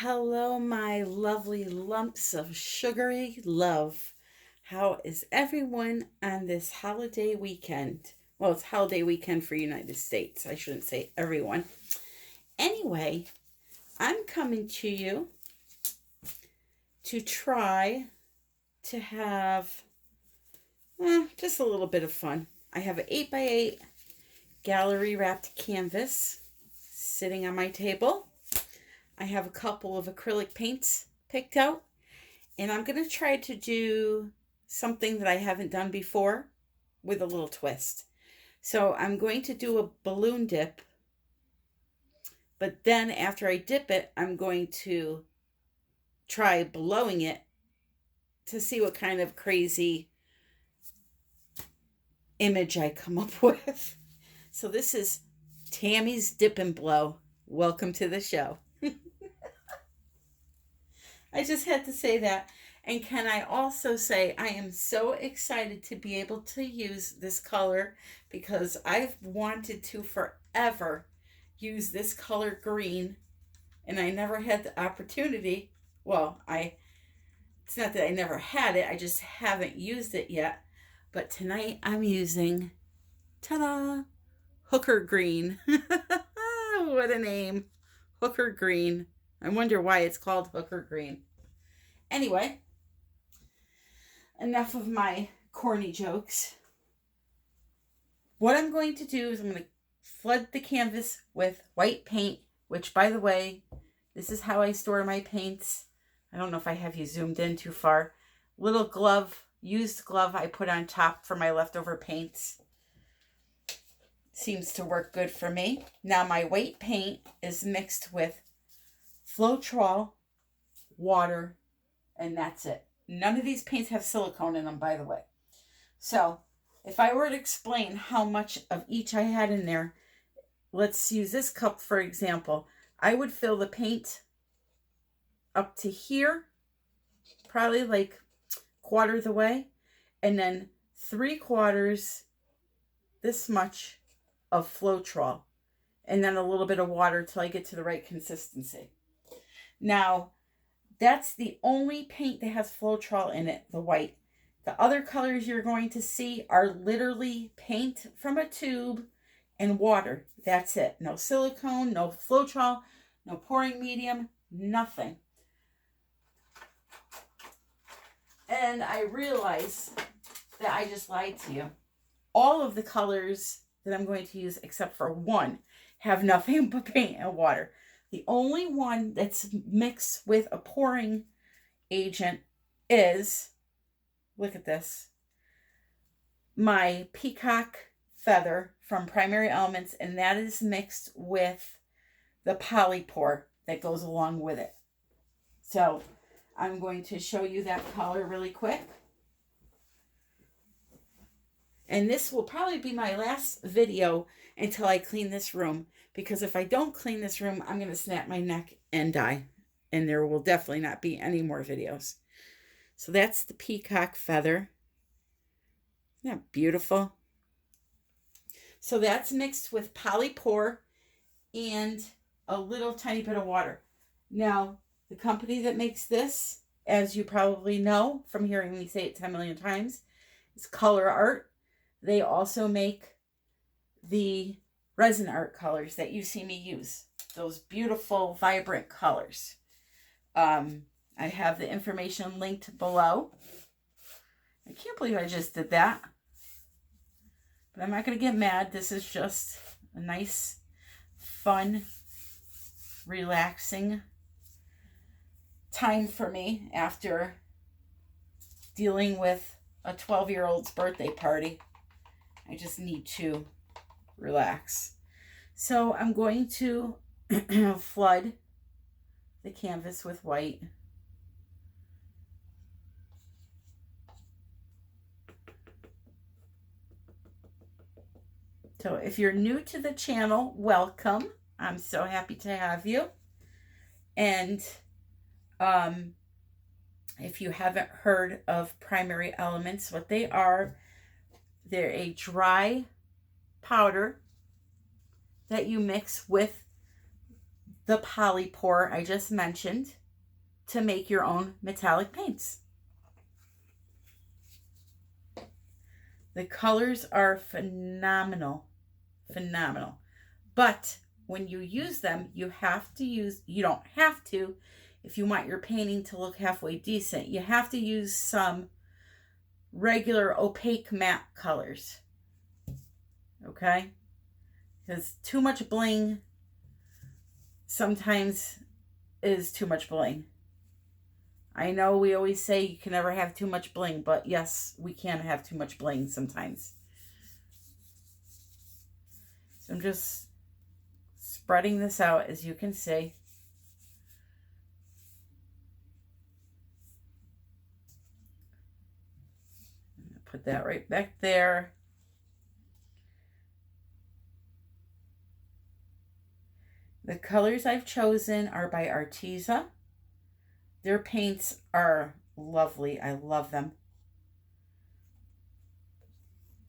Hello, my lovely lumps of sugary love. How is everyone on this holiday weekend? Well, it's holiday weekend for United States. I shouldn't say everyone. Anyway, I'm coming to you to try to have just a little bit of fun. I have an 8x8 gallery wrapped canvas sitting on my table. I have a couple of acrylic paints picked out, and I'm going to try to do something that I haven't done before with a little twist. So I'm going to do a balloon dip, but then after I dip it, I'm going to try blowing it to see what kind of crazy image I come up with. So this is Tammy's Dip and Blow. Welcome to the show. I just had to say that. And can I also say I am so excited to be able to use this color because I've wanted to forever use this color green, and I never had the opportunity. Well, it's not that I never had it, I just haven't used it yet. But tonight I'm using, ta-da, Hooker Green. What a name. Hooker Green. I wonder why it's called Hooker Green. Anyway, enough of my corny jokes. What I'm going to do is I'm going to flood the canvas with white paint, which, by the way, this is how I store my paints. I don't know if I have you zoomed in too far. Little glove, used glove I put on top for my leftover paints. Seems to work good for me. Now my white paint is mixed with Floetrol, water, and that's it. None of these paints have silicone in them, by the way. So if I were to explain how much of each I had in there, let's use this cup for example. I would fill the paint up to here, probably like quarter the way, and then 3/4 this much of Floetrol, and then a little bit of water till I get to the right consistency. Now, that's the only paint that has Floetrol in it, the white. The other colors you're going to see are literally paint from a tube and water. That's it. No silicone, no Floetrol, no pouring medium, nothing. And I realize that I just lied to you. All of the colors that I'm going to use, except for one, have nothing but paint and water. The only one that's mixed with a pouring agent is, look at this, my peacock feather from Primary Elements, and that is mixed with the polypore that goes along with it. So I'm going to show you that color really quick. And this will probably be my last video until I clean this room. Because if I don't clean this room, I'm going to snap my neck and die. And there will definitely not be any more videos. So that's the peacock feather. Isn't that beautiful? So that's mixed with polypore and a little tiny bit of water. Now, the company that makes this, as you probably know from hearing me say it 10 million times, is Color Art. They also make the resin art colors that you see me use. Those beautiful, vibrant colors. I have the information linked below. I can't believe I just did that. But I'm not going to get mad. This is just a nice, fun, relaxing time for me after dealing with a 12-year-old's birthday party. I just need to relax. So I'm going to flood the canvas with white. So if you're new to the channel, welcome. I'm so happy to have you. And if you haven't heard of Primary Elements, what they are, they're a dry powder that you mix with the polypore I just mentioned to make your own metallic paints. The colors are phenomenal, phenomenal. But when you use them, you don't have to, if you want your painting to look halfway decent, you have to use some regular opaque matte colors. Okay? Because too much bling sometimes is too much bling. I know we always say you can never have too much bling, but yes, we can have too much bling sometimes. So I'm just spreading this out, as you can see. Put that right back there. The colors I've chosen are by Arteza. Their paints are lovely. I love them.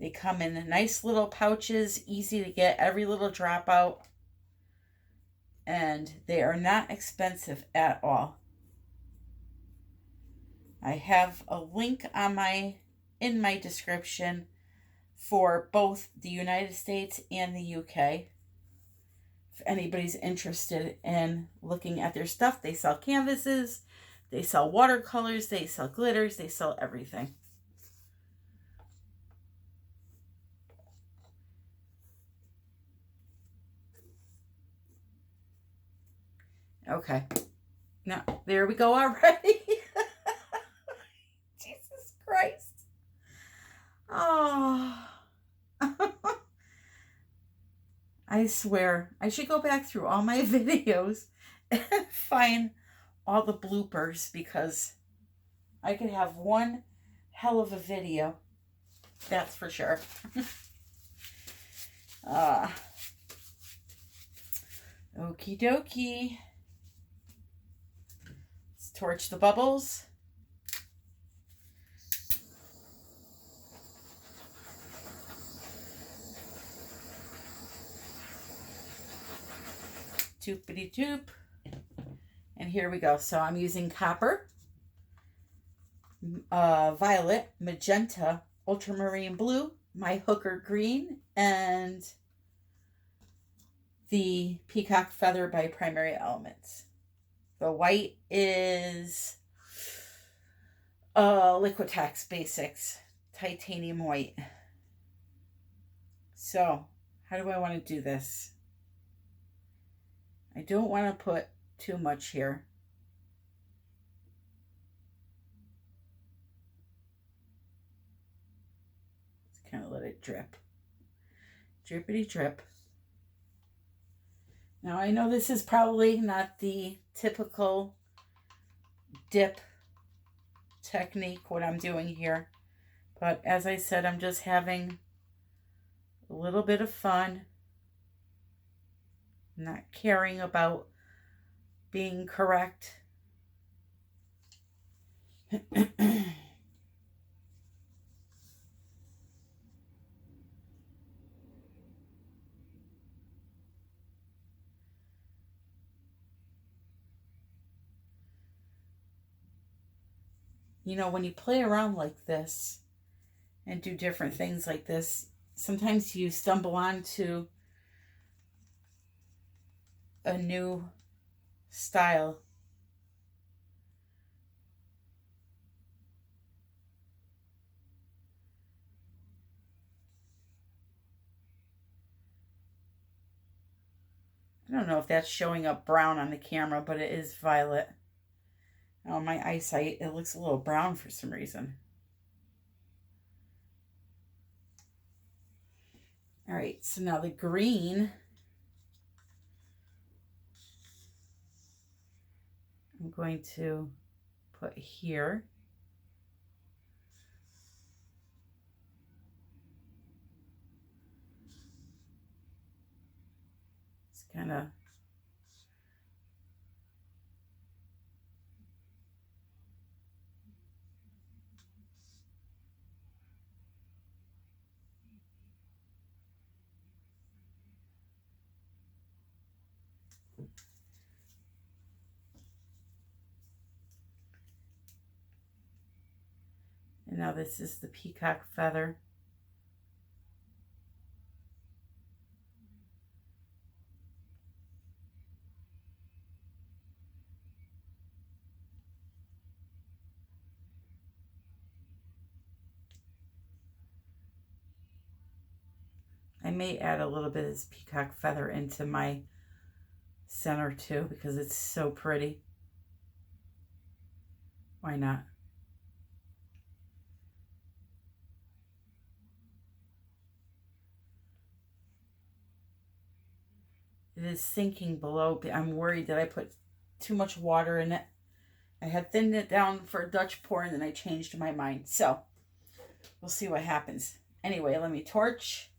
They come in nice little pouches, easy to get every little drop out. And they are not expensive at all. I have a link on in my description for both the United States and the UK. If anybody's interested in looking at their stuff, they sell canvases, they sell watercolors, they sell glitters, they sell everything. Okay. Now, there we go already. Jesus Christ. Oh. I swear, I should go back through all my videos and find all the bloopers, because I could have one hell of a video. That's for sure. Okie dokie. Let's torch the bubbles. Toopity toop. And here we go. So I'm using copper, violet, magenta, ultramarine blue, my hooker green, and the peacock feather by Primary Elements. The white is Liquitex Basics titanium white. So how do I want to do this? I don't want to put too much here. Just kind of let it drip. Drippity drip. Now I know this is probably not the typical dip technique, what I'm doing here. But as I said, I'm just having a little bit of fun. Not caring about being correct. You know, when you play around like this and do different things like this, sometimes you stumble onto a new style. I don't know if that's showing up brown on the camera, but it is violet. Oh, my eyesight, it looks a little brown for some reason. All right, so now the green, I'm going to put here. It's kind of now this is the peacock feather. I may add a little bit of this peacock feather into my center too because it's so pretty. Why not? It is sinking below. I'm worried that I put too much water in it. I had thinned it down for a Dutch pour and then I changed my mind. So we'll see what happens. Anyway, let me torch.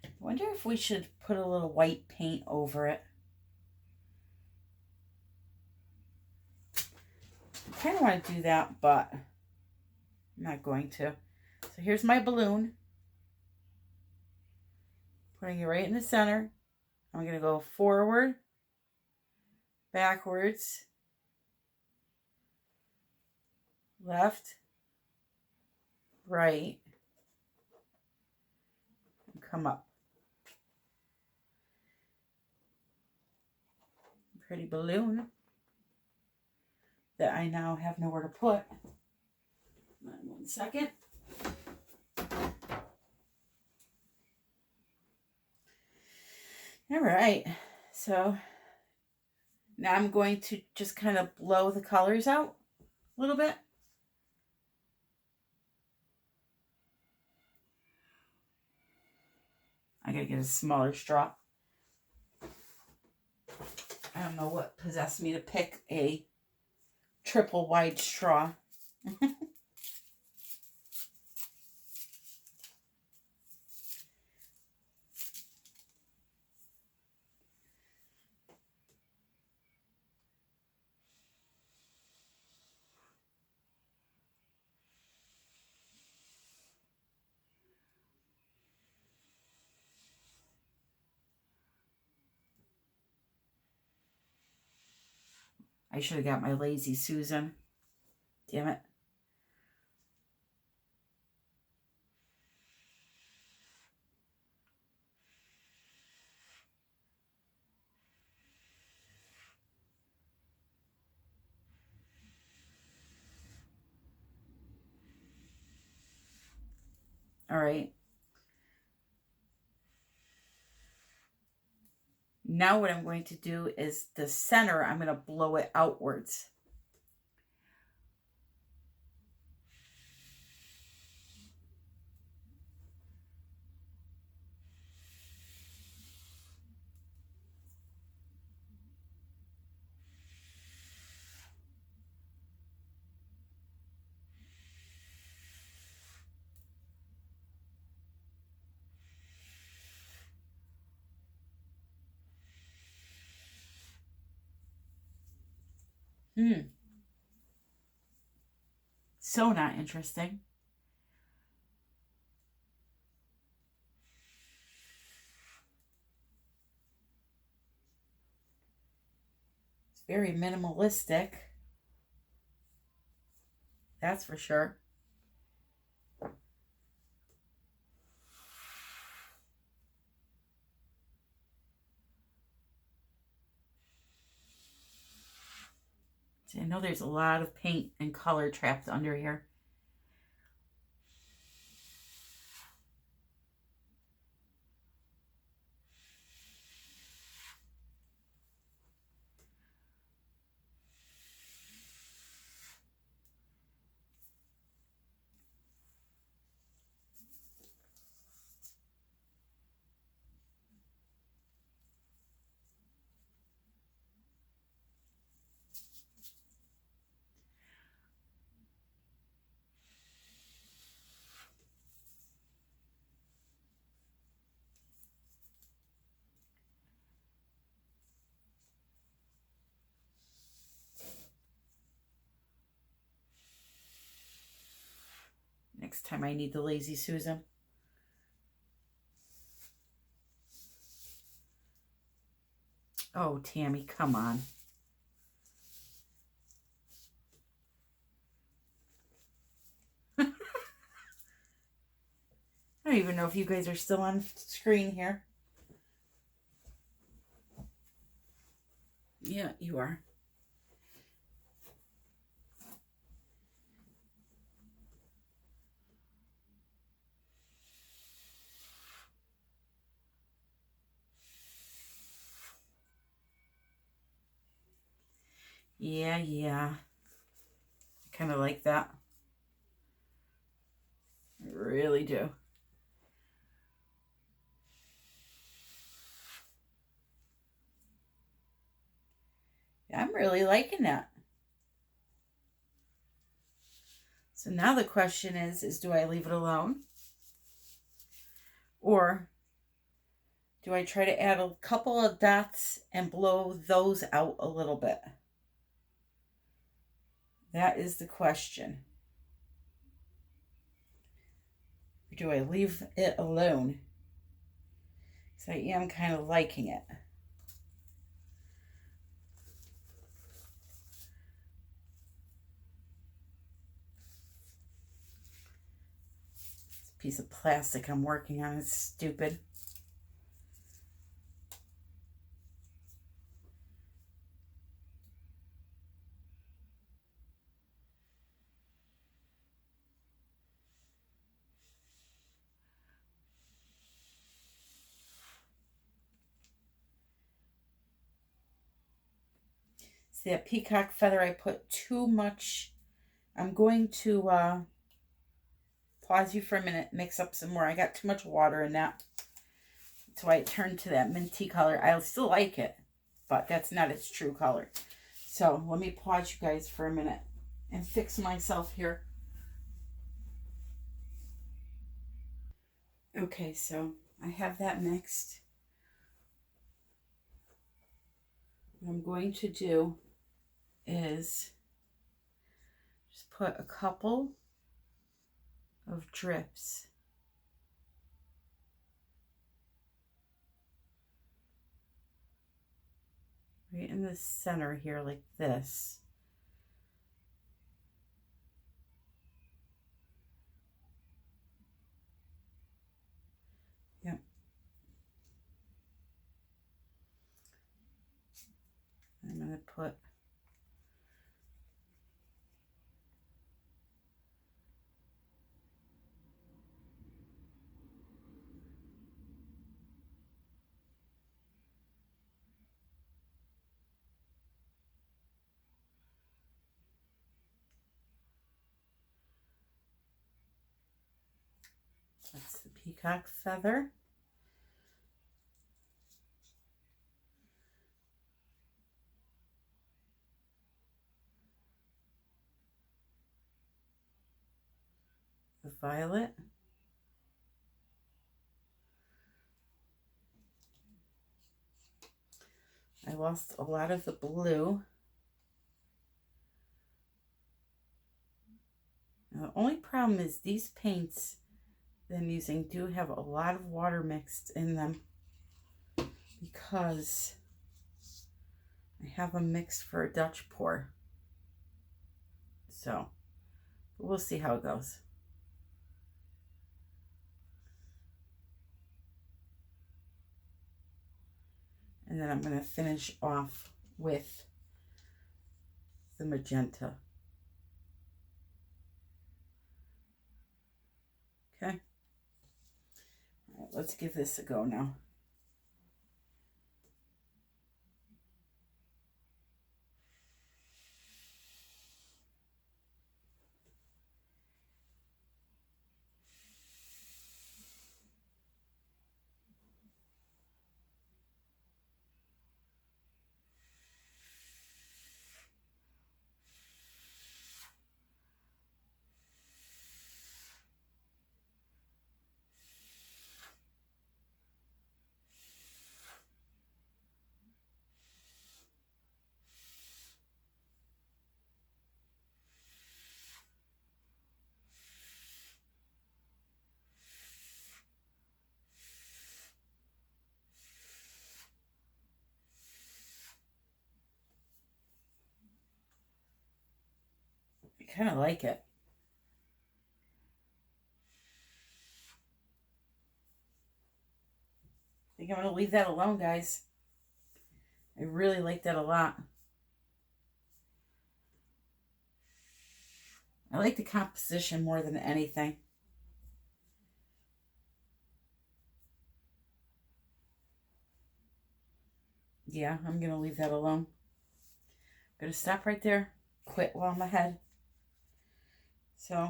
I wonder if we should put a little white paint over it. I kind of want to do that, but I'm not going to. So here's my balloon. Putting it right in the center. I'm going to go forward, backwards, left, right, and come up. Pretty balloon that I now have nowhere to put. 1 second. All right, so now I'm going to just kind of blow the colors out a little bit. I gotta get a smaller straw. I don't know what possessed me to pick a triple wide straw. I should have got my Lazy Susan. Damn it. All right. Now what I'm going to do is the center, I'm going to blow it outwards. So not interesting. It's very minimalistic. That's for sure. See, I know there's a lot of paint and color trapped under here. Next time I need the Lazy Susan. Oh, Tammy, come on. I don't even know if you guys are still on screen here. Yeah, you are. Yeah, yeah. I kind of like that. I really do. I'm really liking that. So now the question is do I leave it alone? Or do I try to add a couple of dots and blow those out a little bit? That is the question. Or do I leave it alone? So I am kind of liking it. This piece of plastic I'm working on is stupid. See that peacock feather, I put too much. I'm going to pause you for a minute, mix up some more. I got too much water in that. That's why it turned to that minty color. I still like it, but that's not its true color. So let me pause you guys for a minute and fix myself here. Okay, so I have that mixed. What I'm going to do is just put a couple of drips right in the center here like this. Yep. I'm going to put that's the peacock feather. The violet. I lost a lot of the blue. Now, the only problem is these paints that I'm using do have a lot of water mixed in them because I have them mixed for a Dutch pour. So we'll see how it goes. And then I'm going to finish off with the magenta. Okay. All right, let's give this a go now. I kind of like it. I think I'm going to leave that alone, guys. I really like that a lot. I like the composition more than anything. Yeah, I'm going to leave that alone. I'm going to stop right there. Quit while I'm ahead. So,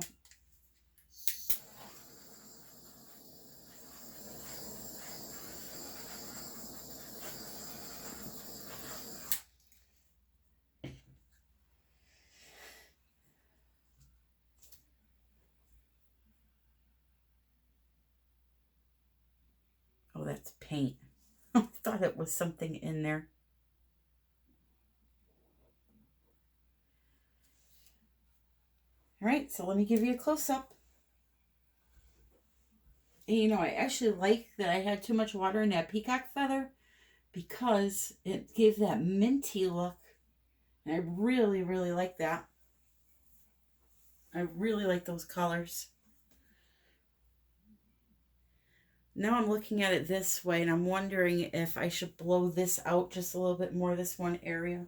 oh, that's paint. I thought it was something in there. All right, so let me give you a close-up. And you know, I actually like that I had too much water in that peacock feather because it gave that minty look. And I really, really like that. I really like those colors. Now I'm looking at it this way and I'm wondering if I should blow this out just a little bit more, this one area.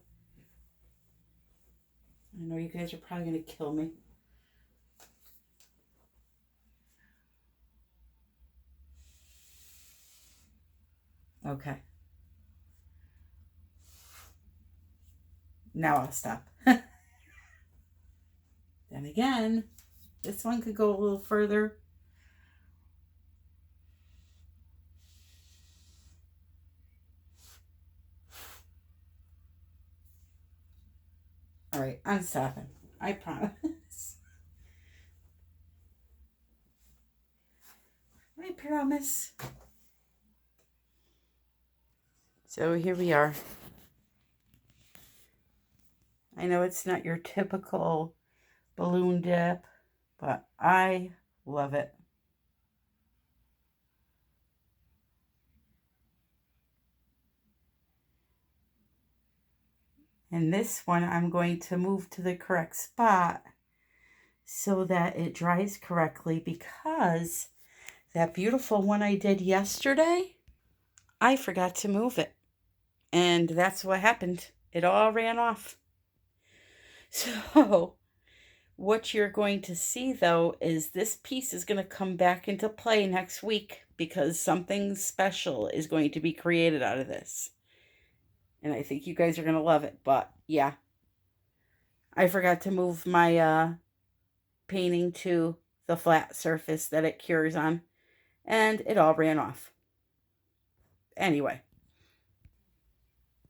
I know you guys are probably going to kill me. Okay. Now I'll stop. Then again, this one could go a little further. All right, I'm stopping. I promise. I promise. So here we are. I know it's not your typical balloon dip, but I love it. And this one I'm going to move to the correct spot so that it dries correctly, because that beautiful one I did yesterday, I forgot to move it. And that's what happened. It all ran off. So what you're going to see, though, is this piece is going to come back into play next week because something special is going to be created out of this. And I think you guys are going to love it. But, yeah. I forgot to move my painting to the flat surface that it cures on. And it all ran off. Anyway.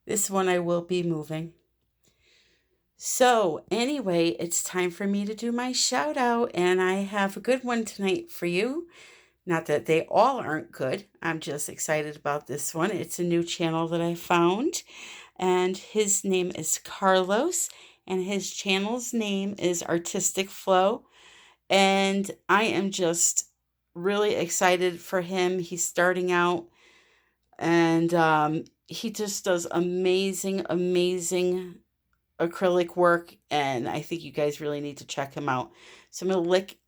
This one I will be moving. So, anyway, it's time for me to do my shout out, and I have a good one tonight for you. Not that they all aren't good. I'm just excited about this one. It's a new channel that I found, and his name is Carlos, and his channel's name is Artistic Flow, and I am just really excited for him. He's starting out, and he just does amazing, amazing acrylic work, and I think you guys really need to check him out. So I'm gonna lick.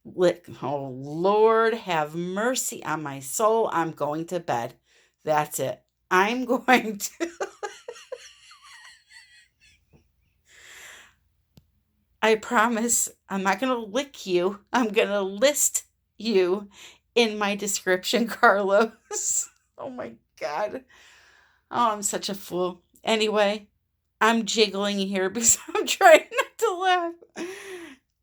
Oh Lord, have mercy on my soul. I'm going to bed. That's it. I'm going to. I promise I'm not gonna lick you. I'm gonna list you in my description, Carlos. Oh my God. Oh, I'm such a fool. Anyway, I'm jiggling here because I'm trying not to laugh.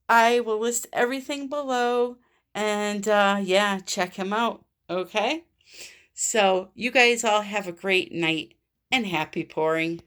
I will list everything below, and yeah, check him out. Okay? So, you guys all have a great night and happy pouring.